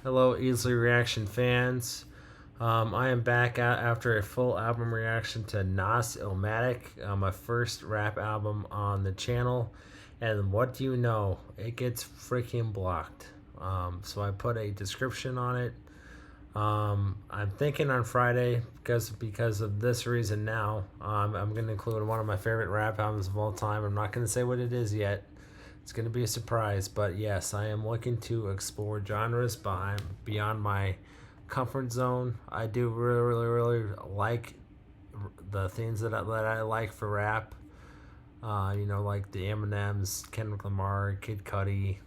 Hello, Easley Reaction fans. I am back after a full album reaction to Nas Illmatic, my first rap album on the channel. And what do you know? It gets freaking blocked. So I put a description on it. I'm thinking on Friday, because of this reason now, I'm going to include one of my favorite rap albums of all time. I'm not going to say what it is yet. It's going to be a surprise, but yes, I am looking to explore genres beyond my comfort zone. I do really like the things that I like for rap. Like the Eminems, Kendrick Lamar, Kid Cudi,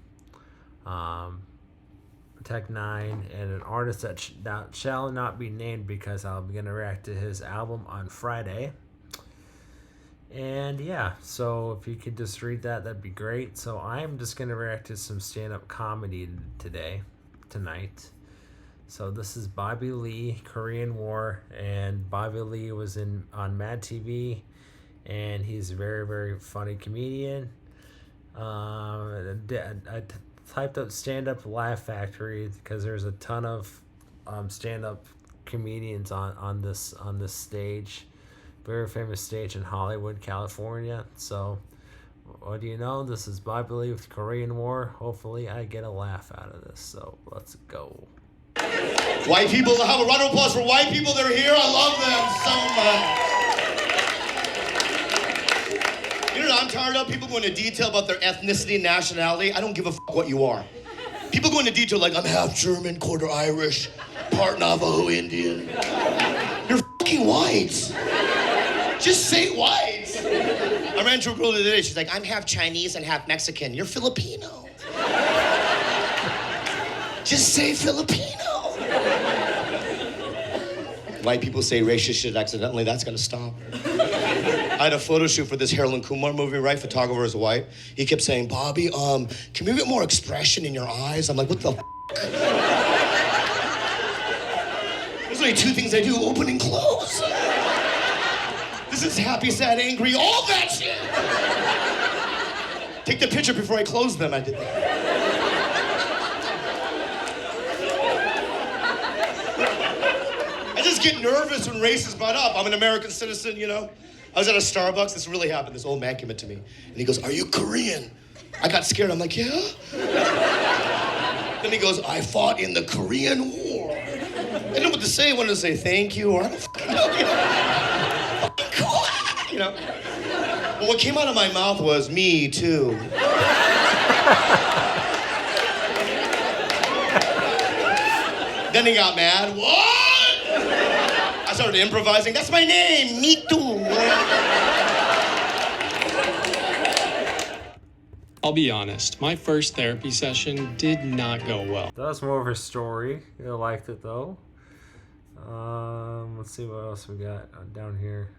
Tech Nine, and an artist that shall not be named because I'll be going to react to his album on Friday. And yeah, so if you could just read that, that'd be great. So I'm just going to react to some stand-up comedy tonight. So this is Bobby Lee, Korean War, and Bobby Lee was on Mad TV, and he's a very funny comedian. I typed up stand-up Laugh Factory because there's a ton of stand-up comedians on this stage. Very famous stage in Hollywood, California. So, what do you know? This is Bobby Lee with Korean War. Hopefully, I get a laugh out of this. So, let's go. White people, have a round of applause for white people. They're here. I love them so much. You know what I'm tired of? People go into detail about their ethnicity and nationality. I don't give a fuck what you are. People go into detail like, I'm half German, quarter Irish, part Navajo Indian. You're fucking white. Just say white. I ran into a girl the other day. She's like, I'm half Chinese and half Mexican. You're Filipino. Just say Filipino. White people say racist shit accidentally. That's gonna stop. I had a photo shoot for this Harold and Kumar movie, right? Photographer is white. He kept saying, Bobby, can we get more expression in your eyes? I'm like, what the f***? There's only two things I do, open and close. This is happy, sad, angry, all that shit. Take the picture before I close them. I did that. I just get nervous when race is brought up. I'm an American citizen, you know. I was at a Starbucks. This really happened. This old man came up to me, and he goes, are you Korean? I got scared. I'm like, yeah. Then he goes, I fought in the Korean War. I didn't know what to say. I wanted to say thank you, or I don't fucking know, you know. Cool, you know. But what came out of my mouth was me too. Then he got mad. What? I started improvising. That's my name. Me too. I'll be honest, my first therapy session did not go well. That was more of a story. I liked it though. Let's see what else we got down here.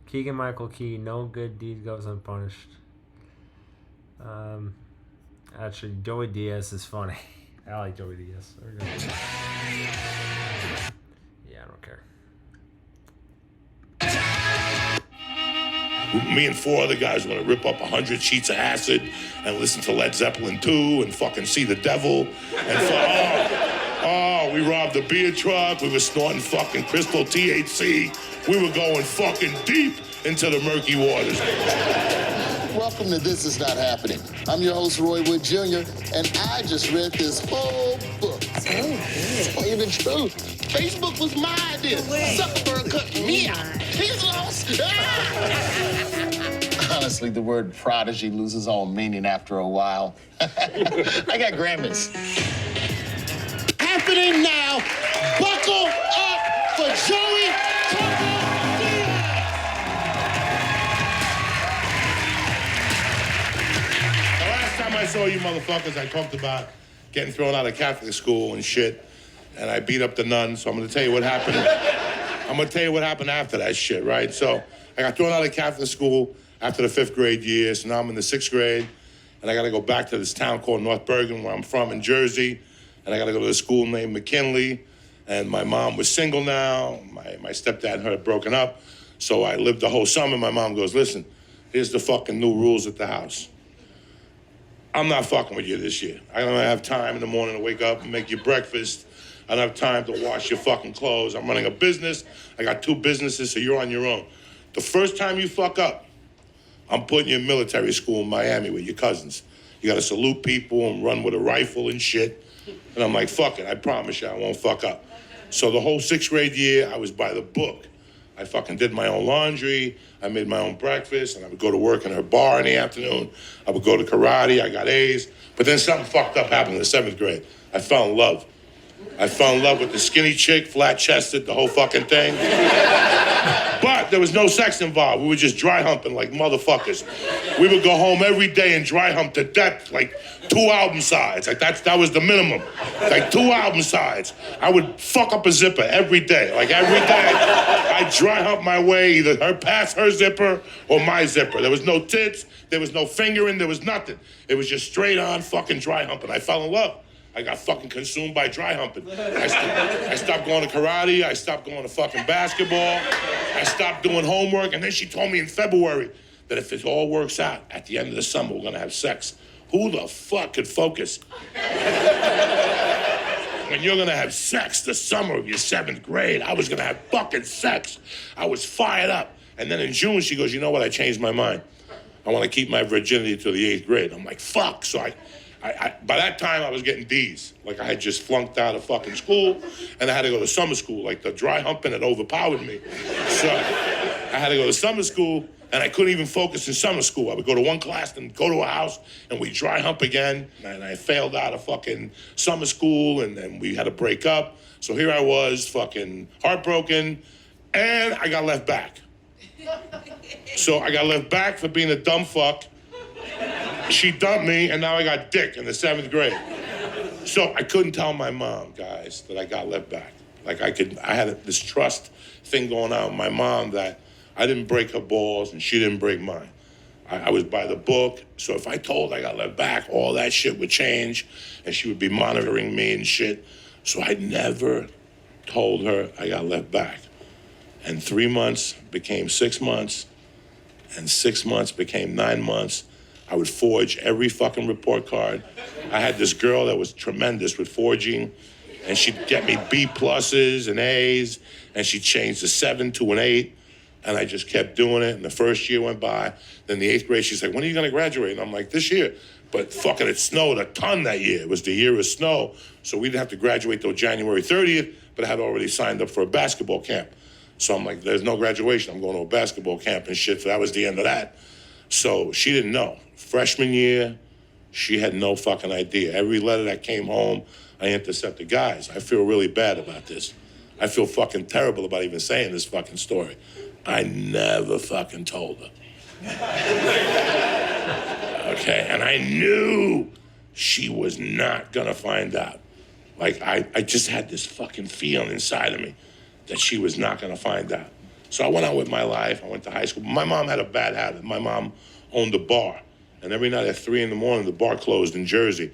Keegan-Michael Key, no good deed goes unpunished. Actually, Joey Diaz is funny. I like Joey Diaz. Yeah, I don't care. Me and four other guys want to rip up 100 sheets of acid and listen to Led Zeppelin 2 and fucking see the devil. And we robbed a beer truck. We were snorting fucking crystal THC. We were going fucking deep into the murky waters. Welcome to This Is Not Happening. I'm your host, Roy Wood Jr., and I just read this whole book. It's plain and true. Facebook was my idea. Zuckerberg cut me out. He's lost. Honestly, the word prodigy loses all meaning after a while. I got Grammys. Happening now. Buckle up for Joey Diaz. The last time I saw you motherfuckers, I talked about getting thrown out of Catholic school and shit, and I beat up the nuns, so I'm gonna tell you what happened. I'm gonna tell you what happened after that shit, right? So I got thrown out of Catholic school after the 5th grade year, so now I'm in the 6th grade, and I gotta go back to this town called North Bergen, where I'm from in Jersey, and I gotta go to a school named McKinley, and my mom was single now, my stepdad and her had broken up, so I lived the whole summer. My mom goes, listen, here's the fucking new rules at the house. I'm not fucking with you this year. I don't have time in the morning to wake up and make you breakfast. I don't have time to wash your fucking clothes. I'm running a business. I got 2 businesses, so you're on your own. The first time you fuck up, I'm putting you in military school in Miami with your cousins. You gotta salute people and run with a rifle and shit. And I'm like, fuck it, I promise you I won't fuck up. So the whole 6th grade year, I was by the book. I fucking did my own laundry, I made my own breakfast, and I would go to work in her bar in the afternoon. I would go to karate, I got A's. But then something fucked up happened in the 7th grade. I fell in love. I fell in love with the skinny chick, flat-chested, the whole fucking thing. But there was no sex involved. We were just dry humping like motherfuckers. We would go home every day and dry hump to death, like 2 album sides. Like that was the minimum. Like 2 album sides. I would fuck up a zipper every day. Like every day, I'd dry hump my way, either her past her zipper or my zipper. There was no tits, there was no fingering, there was nothing. It was just straight on fucking dry humping. I fell in love. I got fucking consumed by dry humping. I stopped going to karate. I stopped going to fucking basketball. I stopped doing homework. And then she told me in February that if it all works out, at the end of the summer, we're gonna have sex. Who the fuck could focus? When you're gonna have sex the summer of your 7th grade, I was gonna have fucking sex. I was fired up. And then in June, she goes, you know what? I changed my mind. I wanna keep my virginity till the 8th grade. I'm like, fuck. So by that time, I was getting D's. Like, I had just flunked out of fucking school, and I had to go to summer school. Like, the dry humping had overpowered me. So I had to go to summer school, and I couldn't even focus in summer school. I would go to one class, then go to a house, and we'd dry hump again. And I failed out of fucking summer school, and then we had to break up. So here I was, fucking heartbroken, and I got left back. So I got left back for being a dumb fuck. She dumped me, and now I got dick in the 7th grade. So I couldn't tell my mom, guys, that I got left back. Like I had this trust thing going on with my mom that I didn't break her balls and she didn't break mine. I was by the book, so if I told I got left back, all that shit would change, and she would be monitoring me and shit. So I never told her I got left back. And 3 months became 6 months, and 6 months became 9 months. I would forge every fucking report card. I had this girl that was tremendous with forging, and she'd get me B pluses and A's, and she changed the 7 to an 8, and I just kept doing it, and the first year went by. Then the 8th grade, she's like, when are you gonna graduate? And I'm like, this year. But fucking it snowed a ton that year. It was the year of snow, so we didn't have to graduate till January 30th, but I had already signed up for a basketball camp. So I'm like, there's no graduation, I'm going to a basketball camp and shit, so that was the end of that. So she didn't know. Freshman year, she had no fucking idea. Every letter that came home, I intercepted. Guys, I feel really bad about this. I feel fucking terrible about even saying this fucking story. I never fucking told her. Okay, and I knew she was not gonna find out. Like, I just had this fucking feeling inside of me that she was not gonna find out. So I went on with my life. I went to high school. My mom had a bad habit. My mom owned a bar. And every night at 3 in the morning, the bar closed in Jersey.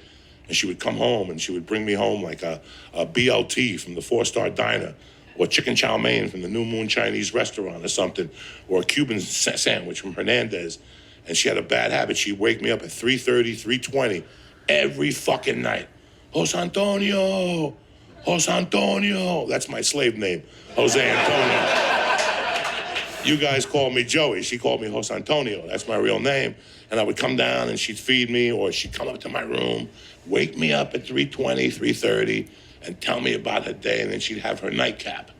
And she would come home and she would bring me home like a BLT from the 4-star diner, or chicken chow mein from the New Moon Chinese restaurant or something, or a Cuban sandwich from Hernandez. And she had a bad habit. She'd wake me up at 3:30, 3:20 every fucking night. Jose Antonio, Jose Antonio. That's my slave name, Jose Antonio. You guys call me Joey. She called me Jose Antonio. That's my real name. And I would come down and she'd feed me, or she'd come up to my room, wake me up at 3:20, 3:30, and tell me about her day. And then she'd have her nightcap.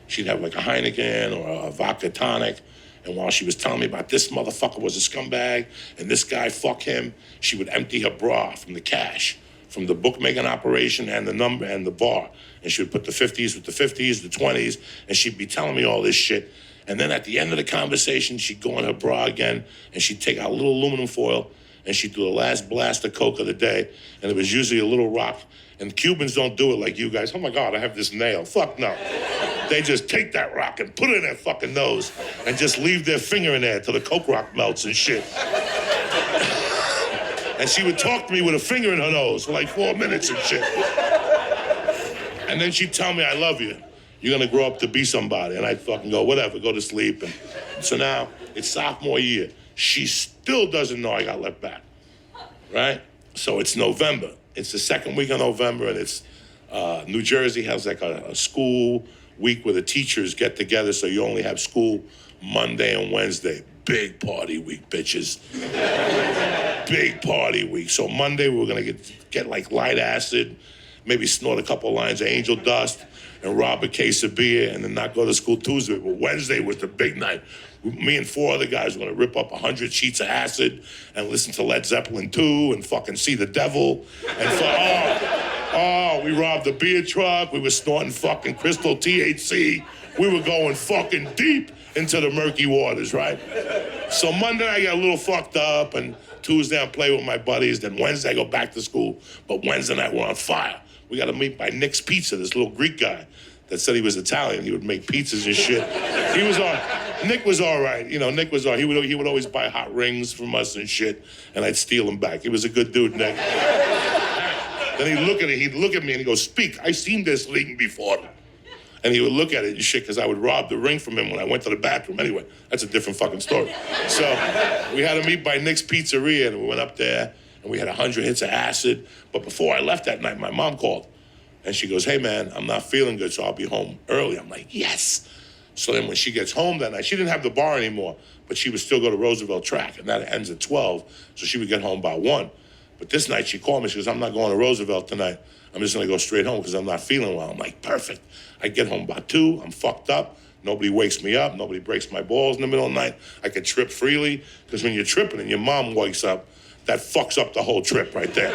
She'd have like a Heineken or a vodka tonic. And while she was telling me about this motherfucker was a scumbag and this guy, fuck him, she would empty her bra from the cash, from the bookmaking operation and the number and the bar. And she would put the 50s with the 50s, the 20s, and she'd be telling me all this shit. And then at the end of the conversation, she'd go in her bra again, and she'd take out a little aluminum foil, and she'd do the last blast of coke of the day, and it was usually a little rock. And Cubans don't do it like you guys. Oh my God, I have this nail. Fuck no. They just take that rock and put it in their fucking nose and just leave their finger in there till the coke rock melts and shit. And she would talk to me with a finger in her nose for like 4 minutes and shit. And then she'd tell me, I love you. You're gonna grow up to be somebody. And I'd fucking go, whatever, go to sleep. And so now it's sophomore year. She still doesn't know I got left back, right? So it's November. It's the second week of November, and it's New Jersey has like a school week where the teachers get together, so you only have school Monday and Wednesday. Big party week, bitches. Big party week. So Monday we were gonna get like light acid, maybe snort a couple lines of angel dust, and rob a case of beer, and then not go to school Tuesday. But Wednesday was the big night. Me and 4 other guys were gonna rip up 100 sheets of acid and listen to Led Zeppelin 2 and fucking see the devil. And we robbed a beer truck. We were snorting fucking crystal THC. We were going fucking deep into the murky waters, right? So Monday I got a little fucked up, and Tuesday I play with my buddies. Then Wednesday I go back to school, but Wednesday night we're on fire. We got to meet by Nick's Pizza, this little Greek guy that said he was Italian. He would make pizzas and shit. Nick was all right. You know, Nick was all right. He would always buy hot rings from us and shit, and I'd steal them back. He was a good dude, Nick. Then he'd look at me and he'd go, "Speak, I seen this ring before." And he would look at it and shit, because I would rob the ring from him when I went to the bathroom. Anyway, that's a different fucking story. So we had to meet by Nick's Pizzeria, and we went up there, and we had 100 hits of acid. But before I left that night, my mom called. And she goes, "Hey, man, I'm not feeling good, so I'll be home early." I'm like, yes. So then when she gets home that night, she didn't have the bar anymore, but she would still go to Roosevelt Track, and that ends at 12, so she would get home by 1. But this night she called me. She goes, "I'm not going to Roosevelt tonight. I'm just going to go straight home because I'm not feeling well." I'm like, perfect. I get home by 2. I'm fucked up. Nobody wakes me up. Nobody breaks my balls in the middle of the night. I could trip freely, because when you're tripping and your mom wakes up, that fucks up the whole trip right there.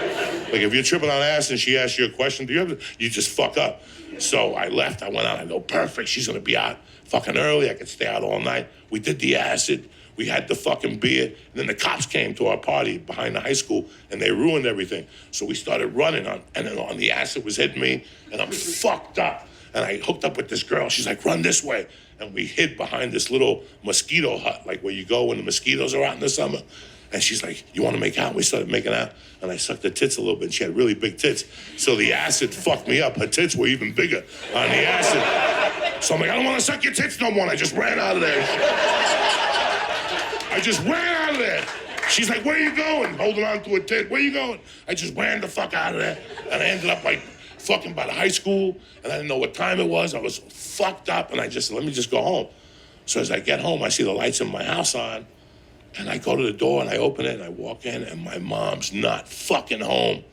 Like if you're tripping on ass and she asks you a question, you just fuck up. So I left. I went out. I go, perfect. She's going to be out fucking early. I could stay out all night. We did the acid. We had the fucking beer, and then the cops came to our party behind the high school, and they ruined everything. So we started running and then on the acid was hitting me, and I'm fucked up. And I hooked up with this girl. She's like, "Run this way." And we hid behind this little mosquito hut, like where you go when the mosquitoes are out in the summer. And she's like, "You want to make out?" We started making out, and I sucked her tits a little bit, and she had really big tits. So the acid fucked me up. Her tits were even bigger on the acid. So I'm like, "I don't want to suck your tits no more." And I just ran out of there. I just ran out of there. She's like, "Where are you going?" Holding on to a tit. "Where you going?" I just ran the fuck out of there. And I ended up like fucking by the high school, and I didn't know what time it was. I was fucked up, and I just said, "Let me just go home." So as I get home, I see the lights in my house on, and I go to the door and I open it and I walk in, and my mom's not fucking home.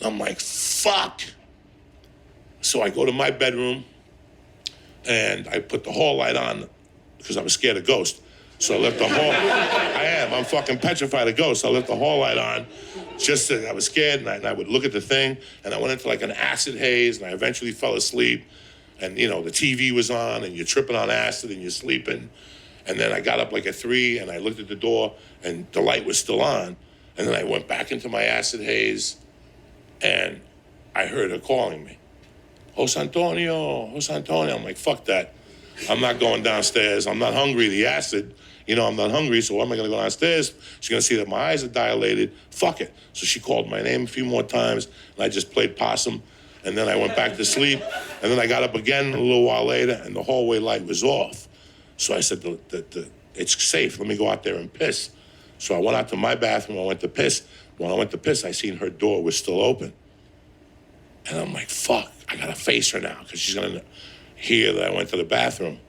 I'm like, fuck. So I go to my bedroom and I put the hall light on because I was scared of ghosts. So I left the hall. I'm fucking petrified of ghosts. I left the hall light on. Just I was scared, and I would look at the thing, and I went into like an acid haze, and I eventually fell asleep. And you know, the TV was on, and you're tripping on acid, and you're sleeping. And then I got up like at 3, and I looked at the door, and the light was still on. And then I went back into my acid haze, and I heard her calling me. "Jose Antonio, Jose Antonio." I'm like, fuck that. I'm not going downstairs. I'm not hungry. The acid, I'm not hungry, so why am I going to go downstairs? She's going to see that my eyes are dilated. Fuck it. So she called my name a few more times, and I just played possum. And then I went back to sleep. And then I got up again a little while later, and the hallway light was off. So I said, "It's safe. Let me go out there and piss." So I went out to my bathroom. I went to piss. When I went to piss, I seen her door was still open. And I'm like, fuck, I got to face her now, because she's going to hear that I went to the bathroom.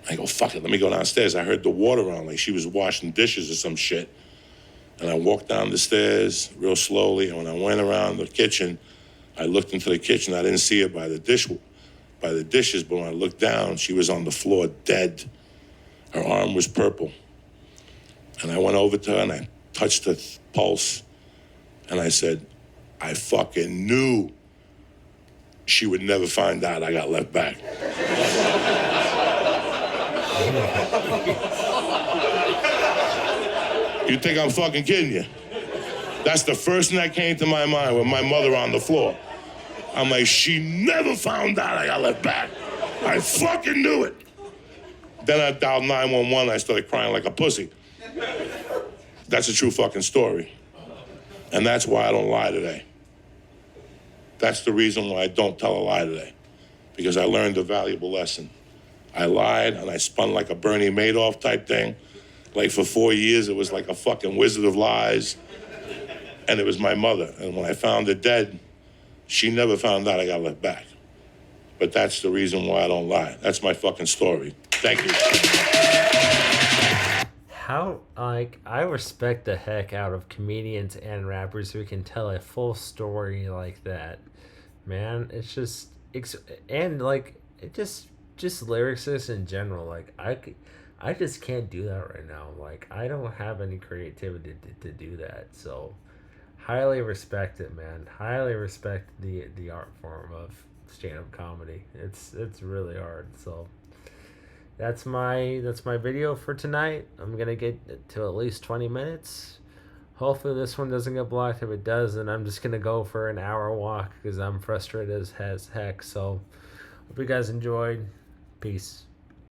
I go, fuck it, let me go downstairs. I heard the water on, like she was washing dishes or some shit. And I walked down the stairs real slowly, and when I went around the kitchen, I looked into the kitchen. I didn't see her by the dishes, but when I looked down, she was on the floor dead. Her arm was purple. And I went over to her and I touched her pulse, and I said, "I fucking knew she would never find out I got left back." You think I'm fucking kidding you? That's the first thing that came to my mind with my mother on the floor. I'm like, she never found out I got left back. I fucking knew it. Then I dialed 911. I started crying like a pussy. That's a true fucking story. And that's why I don't lie today. That's the reason why I don't tell a lie today. Because I learned a valuable lesson. I lied and I spun like a Bernie Madoff type thing. Like for 4 years, it was like a fucking Wizard of Lies. and it was my mother. And when I found her dead, she never found out I got left back. But that's the reason why I don't lie. That's my fucking story. Thank you. How, like, I respect the heck out of comedians and rappers who can tell a full story like that. Man, it's just, and like, it just lyricists in general. Like, I just can't do that right now. Like, I don't have any creativity to do that. So, highly respect it, man. Highly respect the art form of stand-up comedy. It's really hard. So that's my video for tonight. I'm gonna get to at least 20 minutes. Hopefully this one doesn't get blocked. If it does, then I'm just gonna go for an hour walk because I'm frustrated as heck. So hope you guys enjoyed. Peace.